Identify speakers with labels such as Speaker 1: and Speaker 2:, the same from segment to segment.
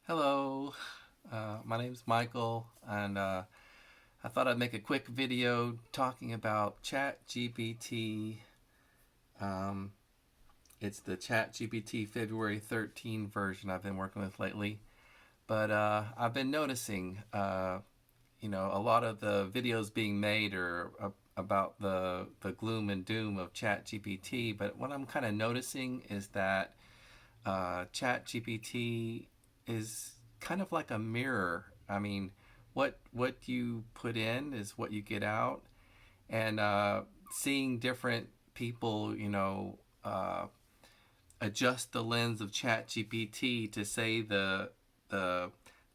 Speaker 1: Hello, my name's Michael, and I thought I'd make a quick video talking about ChatGPT. Um, it's the ChatGPT February 13 version I've been working with lately, but I've been noticing, a lot of the videos being made are about the gloom and doom of ChatGPT, but what I'm kind of noticing is that ChatGPT is kind of like a mirror. I mean, what you put in is what you get out, and seeing different people, adjust the lens of ChatGPT to say the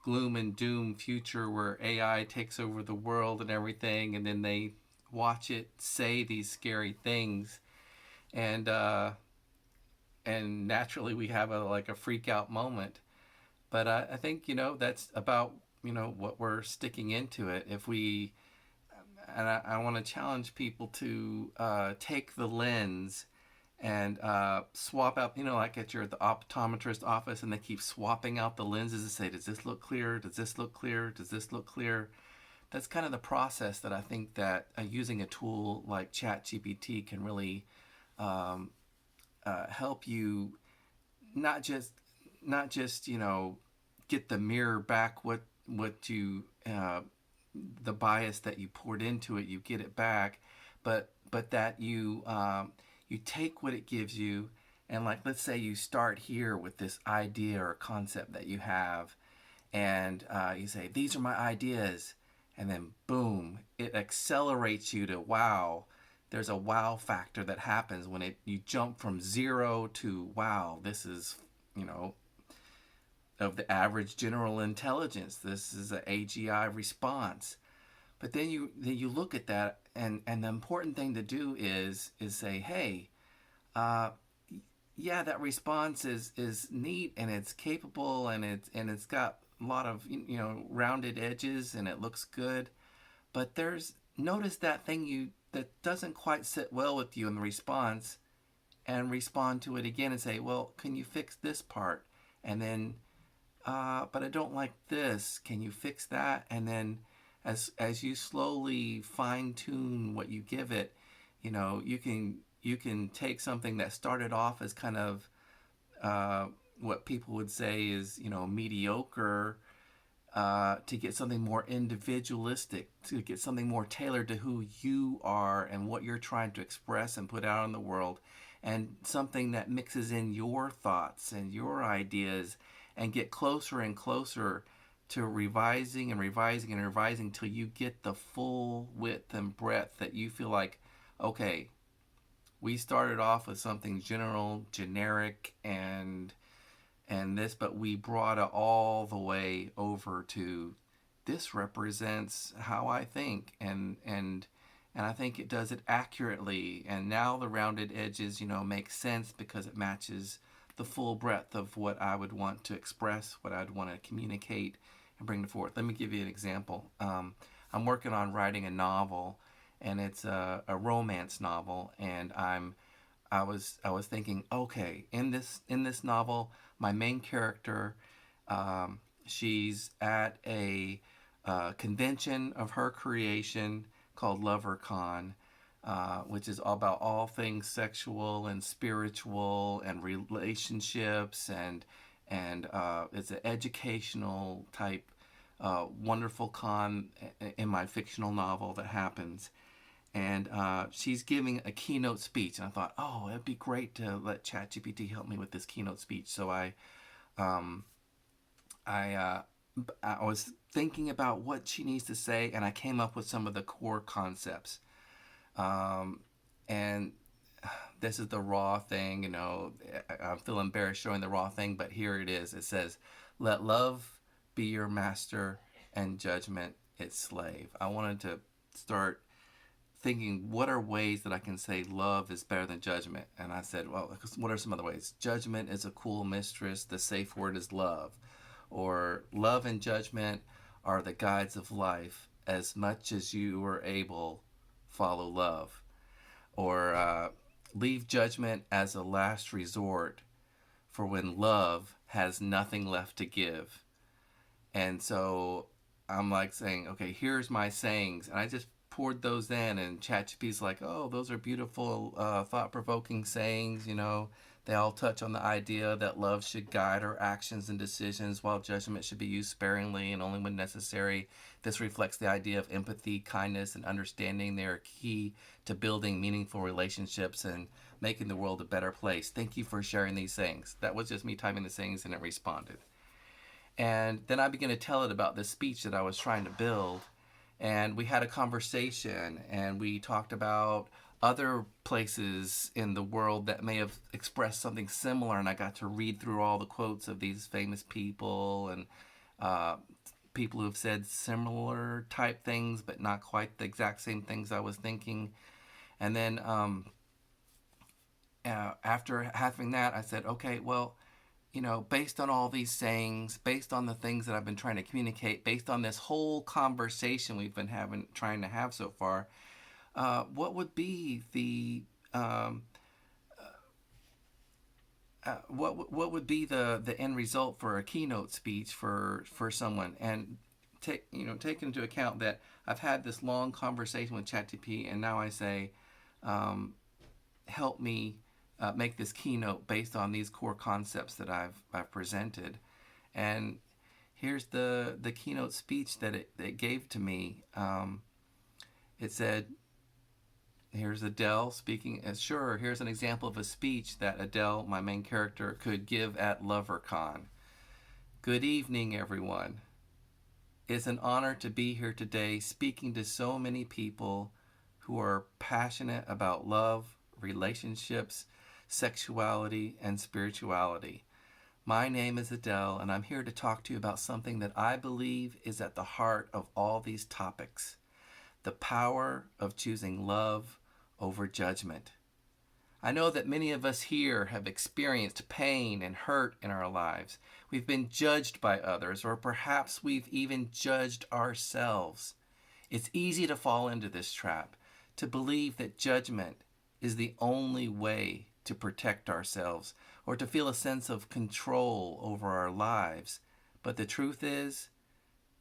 Speaker 1: gloom and doom future where AI takes over the world and everything, and then they watch it say these scary things, and naturally we have a freak out moment. But I think that's about what we're sticking into it. If we and I want to challenge people to take the lens and swap out. Like at the optometrist office, and they keep swapping out the lenses and say, "Does this look clear? Does this look clear? Does this look clear?" That's kind of the process that I think that using a tool like ChatGPT can really um, help you not just get the mirror back what you the bias that you poured into it, you get it back, but that you take what it gives you, and like let's say you start here with this idea or concept that you have, and you say these are my ideas, and then boom, it accelerates you to wow. There's a wow factor that happens when you jump from zero to wow. This is you know of the average general intelligence. This is an AGI response. But then you look at that, and the important thing to do is say, hey, uh, yeah, that response is neat and it's capable and it's got a lot of rounded edges and it looks good. But there's notice that thing you that doesn't quite sit well with you in the response, and respond to it again and say, well, can you fix this part? And then but I don't like this. Can you fix that? And then as you slowly fine tune what you give it, you can take something that started off as kind of uh, what people would say is mediocre, to get something more individualistic, to get something more tailored to who you are and what you're trying to express and put out in the world, and something that mixes in your thoughts and your ideas, and get closer and closer to revising and revising and revising till you get the full width and breadth that you feel like, okay, we started off with something general, generic, and this, but we brought it all the way over to this represents how I think, and I think it does it accurately. And now the rounded edges, make sense because it matches the full breadth of what I would want to express, what I'd want to communicate, and bring to forth. Let me give you an example. I'm working on writing a novel, and it's a romance novel, and I was thinking, okay, in this novel, my main character, she's at a convention of her creation called LoverCon, which is all about all things sexual and spiritual and relationships, and it's an educational type wonderful con in my fictional novel that happens. And she's giving a keynote speech, and I thought, oh, it'd be great to let ChatGPT help me with this keynote speech. So um, I, uh, I was thinking about what she needs to say, and I came up with some of the core concepts. Um, and this is the raw thing, I feel embarrassed showing the raw thing, but here it is. It says, "Let love be your master, and judgment its slave." I wanted to start thinking, what are ways that I can say love is better than judgment? And I said, well, what are some other ways? Judgment is a cool mistress. The safe word is love. Or love and judgment are the guides of life. As much as you are able, follow love. Or leave judgment as a last resort for when love has nothing left to give. And so I'm like saying, okay, here's my sayings. And I just poured those in, and ChatGPT's like, oh, those are beautiful, thought provoking sayings. They all touch on the idea that love should guide our actions and decisions, while judgment should be used sparingly and only when necessary. This reflects the idea of empathy, kindness, and understanding. They are key to building meaningful relationships and making the world a better place. Thank you for sharing these things. That was just me typing the things, and it responded. And then I began to tell it about this speech that I was trying to build. And we had a conversation, and we talked about other places in the world that may have expressed something similar. And I got to read through all the quotes of these famous people and uh, people who have said similar type things, but not quite the exact same things I was thinking. And then after having that, I said, okay, well, based on all these sayings, based on the things that I've been trying to communicate, based on this whole conversation we've been trying to have so far, what would be the what would be the end result for a keynote speech for someone? And take into account that I've had this long conversation with ChatGPT, and now I say, help me make this keynote based on these core concepts that I've presented. And here's the keynote speech that it gave to me. It said, here's Adele speaking. Sure, here's an example of a speech that Adele, my main character, could give at LoverCon. Good evening, everyone. It's an honor to be here today speaking to so many people who are passionate about love, relationships, sexuality, and spirituality. My name is Adele, and I'm here to talk to you about something that I believe is at the heart of all these topics: the power of choosing love over judgment. I know that many of us here have experienced pain and hurt in our lives. We've been judged by others, or perhaps we've even judged ourselves. It's easy to fall into this trap, to believe that judgment is the only way to protect ourselves or to feel a sense of control over our lives. But the truth is,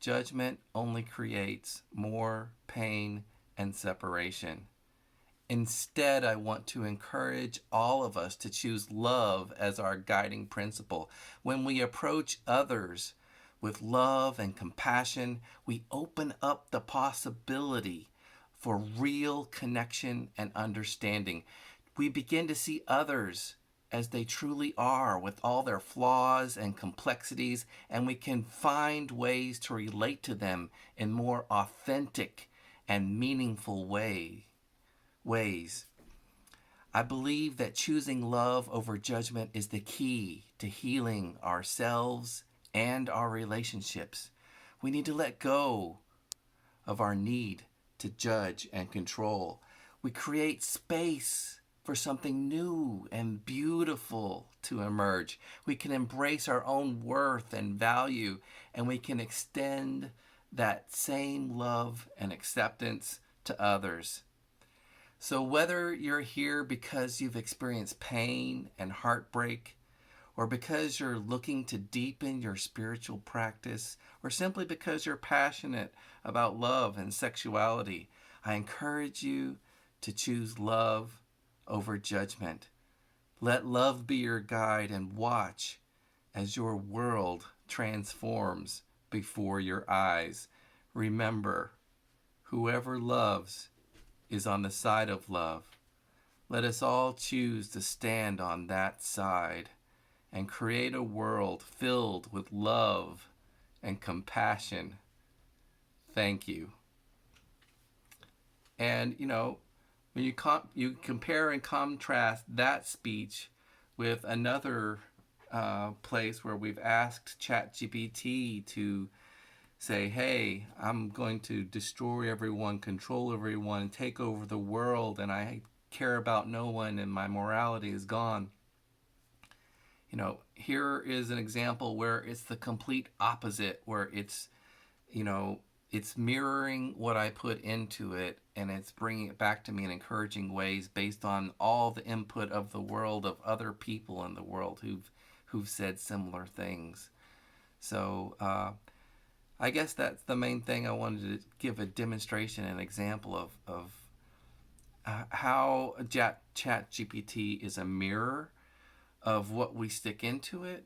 Speaker 1: judgment only creates more pain and separation. Instead, I want to encourage all of us to choose love as our guiding principle. When we approach others with love and compassion, we open up the possibility for real connection and understanding. We begin to see others as they truly are, with all their flaws and complexities, and we can find ways to relate to them in more authentic and meaningful ways. I believe that choosing love over judgment is the key to healing ourselves and our relationships. We need to let go of our need to judge and control. We create space for something new and beautiful to emerge. We can embrace our own worth and value, and we can extend that same love and acceptance to others. So whether you're here because you've experienced pain and heartbreak, or because you're looking to deepen your spiritual practice, or simply because you're passionate about love and sexuality, I encourage you to choose love over judgment. Let love be your guide, and watch as your world transforms before your eyes. Remember, whoever loves is on the side of love. Let us all choose to stand on that side and create a world filled with love and compassion. Thank you. And when you compare and contrast that speech with another place where we've asked ChatGPT to say, hey, I'm going to destroy everyone, control everyone, take over the world, and I care about no one, and my morality is gone. Here is an example where it's the complete opposite, where it's mirroring what I put into it, and it's bringing it back to me in encouraging ways based on all the input of the world, of other people in the world who've said similar things. So I guess that's the main thing I wanted to give a demonstration, an example of how Chat GPT is a mirror of what we stick into it,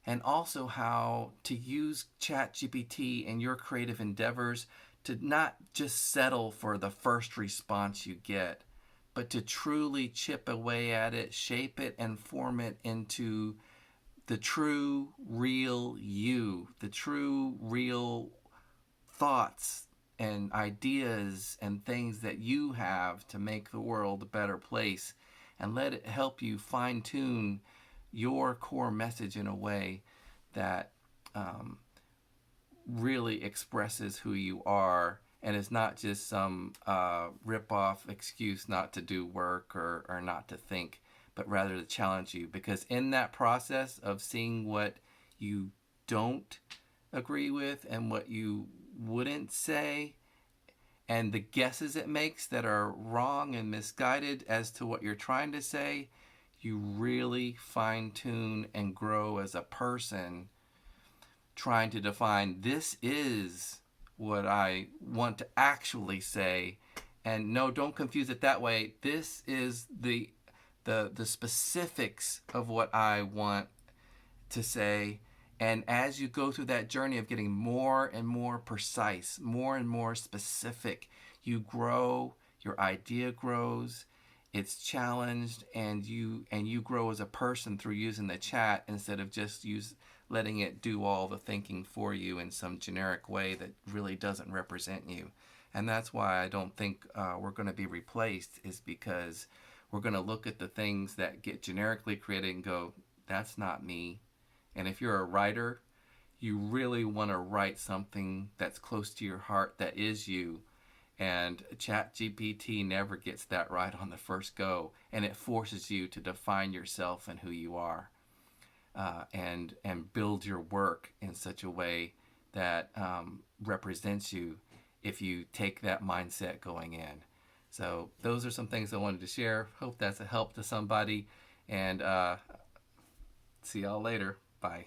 Speaker 1: and also how to use Chat GPT in your creative endeavors to not just settle for the first response you get, but to truly chip away at it, shape it, and form it into the true, real you, the true, real thoughts and ideas and things that you have to make the world a better place, and let it help you fine tune your core message in a way that um, really expresses who you are and is not just some rip off excuse not to do work or not to think, but rather to challenge you. Because in that process of seeing what you don't agree with and what you wouldn't say, and the guesses it makes that are wrong and misguided as to what you're trying to say, you really fine tune and grow as a person, trying to define this is what I want to actually say. And no, don't confuse it that way. This is the specifics of what I want to say. And as you go through that journey of getting more and more precise, more and more specific, you grow, your idea grows, it's challenged, and you grow as a person through using the chat instead of just letting it do all the thinking for you in some generic way that really doesn't represent you. And that's why I don't think we're going to be replaced, is because we're going to look at the things that get generically created and go, that's not me. And if you're a writer, you really want to write something that's close to your heart, that is you. And ChatGPT never gets that right on the first go, and it forces you to define yourself and who you are, and build your work in such a way that represents you if you take that mindset going in. So those are some things I wanted to share. Hope that's a help to somebody, and see y'all later. Bye.